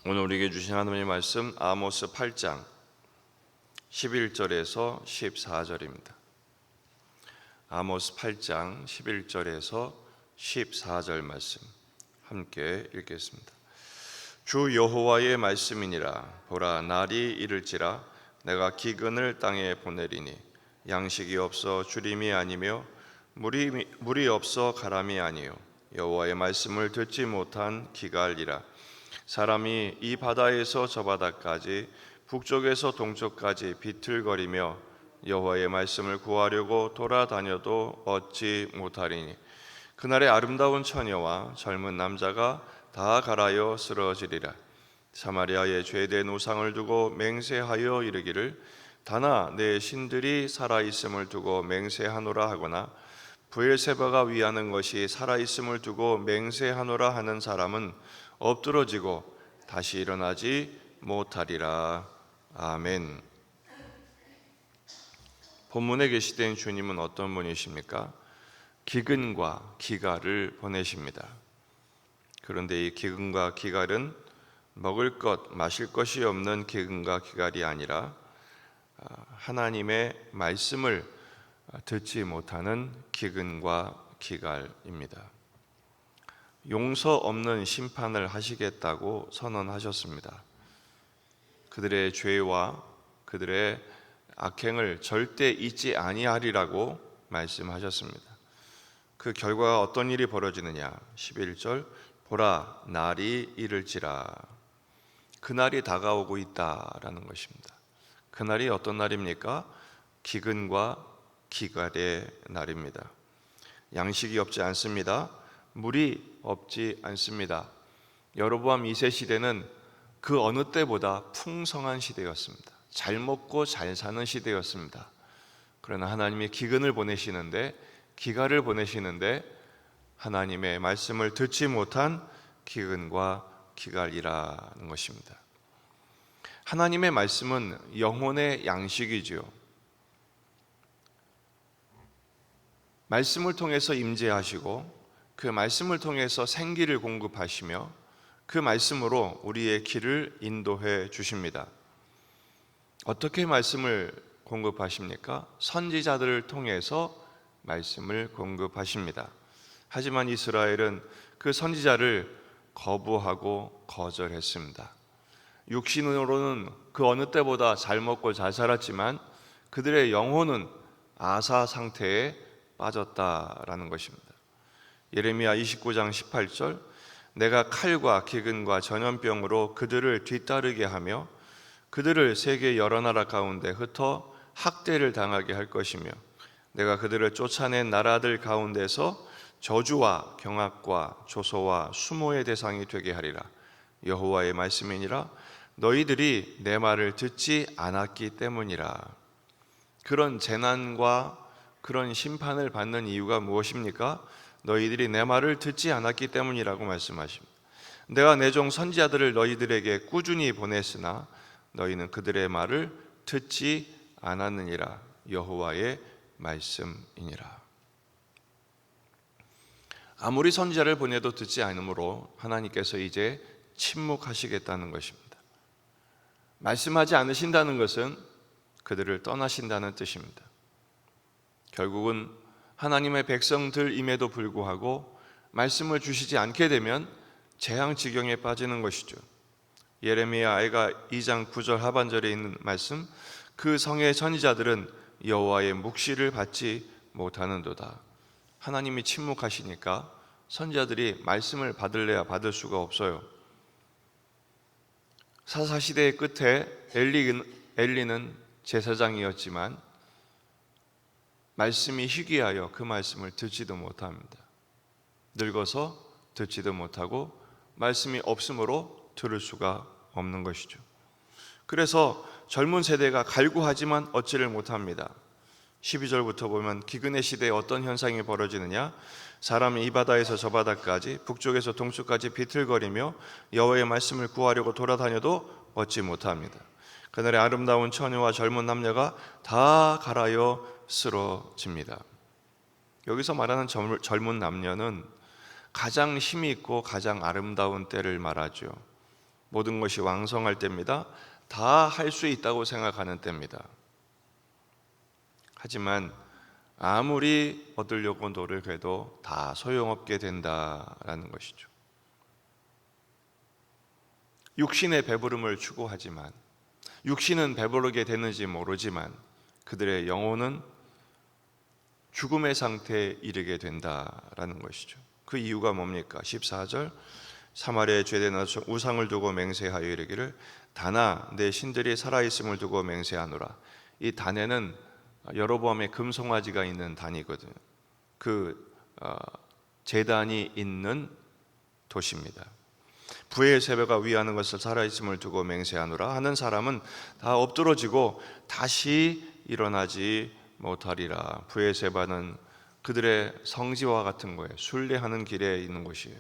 오늘 우리에게 주신 하나님의 말씀 아모스 8장 11절에서 14절입니다. 아모스 8장 11절에서 14절 말씀 함께 읽겠습니다. 주 여호와의 말씀이니라. 보라, 날이 이를지라 내가 기근을 땅에 보내리니 양식이 없어 주림이 아니며 물이 없어 가람이 아니요 여호와의 말씀을 듣지 못한 기갈이라. 사람이 이 바다에서 저 바다까지 북쪽에서 동쪽까지 비틀거리며 여호와의 말씀을 구하려고 돌아다녀도 얻지 못하리니 그날에 아름다운 처녀와 젊은 남자가 다 갈아여 쓰러지리라. 사마리아의 죄된 우상을 두고 맹세하여 이르기를 다나 내 신들이 살아있음을 두고 맹세하노라 하거나 브엘세바가 위하는 것이 살아있음을 두고 맹세하노라 하는 사람은 엎드러지고 다시 일어나지 못하리라. 아멘. 본문에 계시된 주님은 어떤 분이십니까? 기근과 기갈을 보내십니다. 그런데 이 기근과 기갈은 먹을 것, 마실 것이 없는 기근과 기갈이 아니라 하나님의 말씀을 듣지 못하는 기근과 기갈입니다. 용서 없는 심판을 하시겠다고 선언하셨습니다. 그들의 죄와 그들의 악행을 절대 잊지 아니하리라고 말씀하셨습니다. 그 결과가 어떤 일이 벌어지느냐? 11절 보라, 날이 이를지라. 그날이 다가오고 있다라는 것입니다. 그날이 어떤 날입니까? 기근과 기갈의 날입니다. 양식이 없지 않습니다. 물이 없지 않습니다. 여로보암 2세 시대는 그 어느 때보다 풍성한 시대였습니다. 잘 먹고 잘 사는 시대였습니다. 그러나 하나님이 기근을 보내시는데, 기갈을 보내시는데 하나님의 말씀을 듣지 못한 기근과 기갈이라는 것입니다. 하나님의 말씀은 영혼의 양식이지요. 말씀을 통해서 임재하시고 그 말씀을 통해서 생기를 공급하시며 그 말씀으로 우리의 길을 인도해 주십니다. 어떻게 말씀을 공급하십니까? 선지자들을 통해서 말씀을 공급하십니다. 하지만 이스라엘은 그 선지자를 거부하고 거절했습니다. 육신으로는 그 어느 때보다 잘 먹고 잘 살았지만 그들의 영혼은 아사 상태에 빠졌다라는 것입니다. 예레미야 29장 18절 내가 칼과 기근과 전염병으로 그들을 뒤따르게 하며 그들을 세계 여러 나라 가운데 흩어 학대를 당하게 할 것이며 내가 그들을 쫓아낸 나라들 가운데서 저주와 경악과 조소와 수모의 대상이 되게 하리라. 여호와의 말씀이니라. 너희들이 내 말을 듣지 않았기 때문이라. 그런 재난과 그런 심판을 받는 이유가 무엇입니까? 너희들이 내 말을 듣지 않았기 때문이라고 말씀하십니다. 내가 내 종 선지자들을 너희들에게 꾸준히 보냈으나 너희는 그들의 말을 듣지 않았느니라. 여호와의 말씀이니라. 아무리 선지자를 보내도 듣지 않으므로 하나님께서 이제 침묵하시겠다는 것입니다. 말씀하지 않으신다는 것은 그들을 떠나신다는 뜻입니다. 결국은 하나님의 백성들임에도 불구하고 말씀을 주시지 않게 되면 재앙지경에 빠지는 것이죠. 예레미야 2장 9절 하반절에 있는 말씀, 그 성의 선지자들은 여호와의 묵시를 받지 못하는도다. 하나님이 침묵하시니까 선지자들이 말씀을 받을래야 받을 수가 없어요. 사사시대의 끝에 엘리는 제사장이었지만 말씀이 희귀하여 그 말씀을 듣지도 못합니다. 늙어서 듣지도 못하고 말씀이 없으므로 들을 수가 없는 것이죠. 그래서 젊은 세대가 갈구하지만 얻지를 못합니다. 12절부터 보면 기근의 시대에 어떤 현상이 벌어지느냐? 사람이 이 바다에서 저 바다까지 북쪽에서 동쪽까지 비틀거리며 여호와의 말씀을 구하려고 돌아다녀도 얻지 못합니다. 그날에 아름다운 처녀와 젊은 남녀가 다 갈아여 쓰러집니다. 여기서 말하는 젊은 남녀는 가장 힘이 있고 가장 아름다운 때를 말하죠. 모든 것이 왕성할 때입니다. 다 할 수 있다고 생각하는 때입니다. 하지만 아무리 얻으려고 노력해도 다 소용없게 된다라는 것이죠. 육신의 배부름을 추구하지만, 육신은 배부르게 되는지 모르지만 그들의 영혼은 죽음의 상태에 이르게 된다라는 것이죠. 그 이유가 뭡니까? 14절, 사마리아에 죄된 우상을 두고 맹세하여 이르기를 다나 내 신들이 살아있음을 두고 맹세하노라. 이 다네는 여로보암의 금송아지가 있는 단이거든요. 그 제단이 있는 도시입니다. 부의 세배가 위하는 것을 살아있음을 두고 맹세하노라 하는 사람은 다 엎드러지고 다시 일어나지 못하리라. 부의 세바는 그들의 성지와 같은 거예요. 순례하는 길에 있는 곳이에요.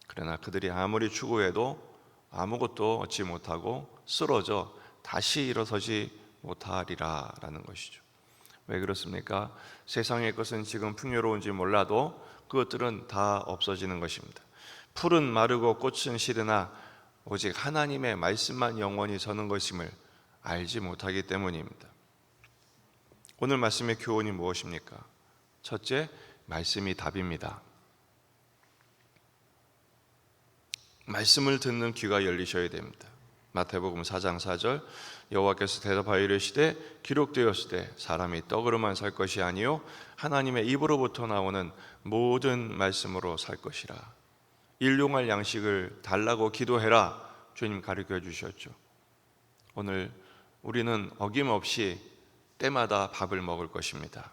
그러나 그들이 아무리 추구해도 아무것도 얻지 못하고 쓰러져 다시 일어서지 못하리라 라는 것이죠. 왜 그렇습니까? 세상의 것은 지금 풍요로운지 몰라도 그것들은 다 없어지는 것입니다. 풀은 마르고 꽃은 시드나 오직 하나님의 말씀만 영원히 서는 것임을 알지 못하기 때문입니다. 오늘 말씀의 교훈이 무엇입니까? 첫째, 말씀이 답입니다. 말씀을 듣는 귀가 열리셔야 됩니다. 마태복음 4장 4절, 여호와께서 대답하여 이르시되 기록되었으되 사람이 떡으로만 살 것이 아니요 하나님의 입으로부터 나오는 모든 말씀으로 살 것이라. 일용할 양식을 달라고 기도해라. 주님 가르쳐 주셨죠. 오늘 우리는 어김없이 때마다 밥을 먹을 것입니다.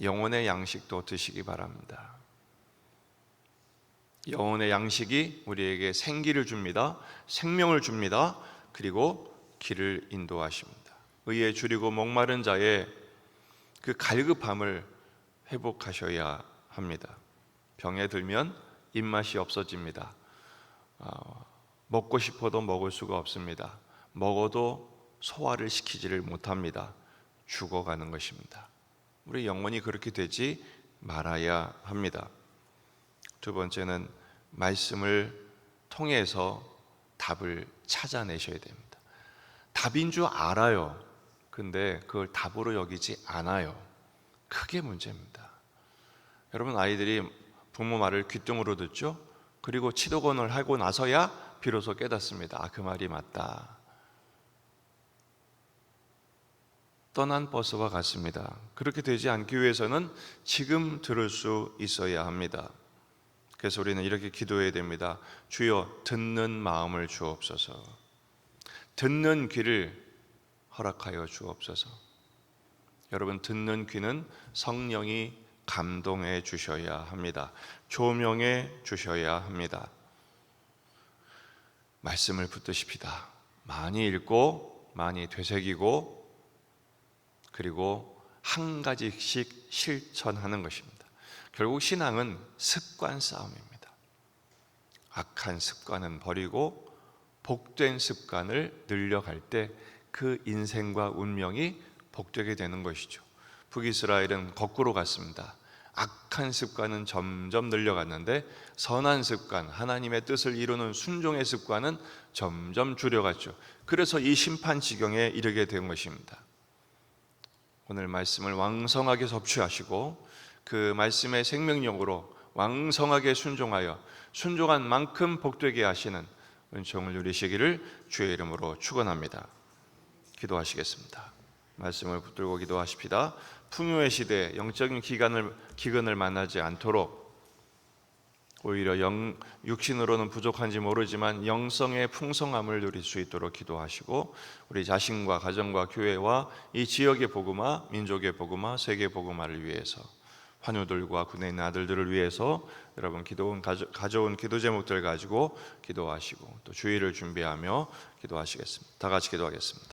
영혼의 양식도 드시기 바랍니다. 영혼의 양식이 우리에게 생기를 줍니다. 생명을 줍니다. 그리고 길을 인도하십니다. 의에 줄이고 목마른 자의 그 갈급함을 회복하셔야 합니다. 병에 들면 입맛이 없어집니다. 먹고 싶어도 먹을 수가 없습니다. 먹어도 소화를 시키지를 못합니다. 죽어가는 것입니다. 우리 영혼이 그렇게 되지 말아야 합니다. 두 번째는 말씀을 통해서 답을 찾아내셔야 됩니다. 답인 줄 알아요. 근데 그걸 답으로 여기지 않아요. 그게 문제입니다. 여러분, 아이들이 부모 말을 귓등으로 듣죠. 그리고 치도곤을 하고 나서야 비로소 깨닫습니다. 아, 그 말이 맞다. 떠난 버스와 같습니다. 그렇게 되지 않기 위해서는 지금 들을 수 있어야 합니다. 그래서 우리는 이렇게 기도해야 됩니다. 주여, 듣는 마음을 주옵소서. 듣는 귀를 허락하여 주옵소서. 여러분, 듣는 귀는 성령이 감동해 주셔야 합니다. 조명해 주셔야 합니다. 말씀을 붙드십시다. 많이 읽고 많이 되새기고 그리고 한 가지씩 실천하는 것입니다. 결국 신앙은 습관 싸움입니다. 악한 습관은 버리고 복된 습관을 늘려갈 때 그 인생과 운명이 복되게 되는 것이죠. 북이스라엘은 거꾸로 갔습니다. 악한 습관은 점점 늘려갔는데 선한 습관, 하나님의 뜻을 이루는 순종의 습관은 점점 줄여갔죠. 그래서 이 심판 지경에 이르게 된 것입니다. 오늘 말씀을 왕성하게 섭취하시고 그 말씀의 생명력으로 왕성하게 순종하여 순종한 만큼 복되게 하시는 은총을 누리시기를 주의 이름으로 축원합니다. 기도하시겠습니다. 말씀을 붙들고 기도하십시다. 풍요의 시대, 영적인 기근을 만나지 않도록 오히려 육신으로는 부족한지 모르지만 영성의 풍성함을 누릴 수 있도록 기도하시고 우리 자신과 가정과 교회와 이 지역의 복음화, 민족의 복음화, 세계 복음화를 위해서 환우들과 군에 있는 아들들을 위해서 여러분 가져온 기도 제목들 가지고 기도하시고 또 주의를 준비하며 기도하시겠습니다. 다 같이 기도하겠습니다.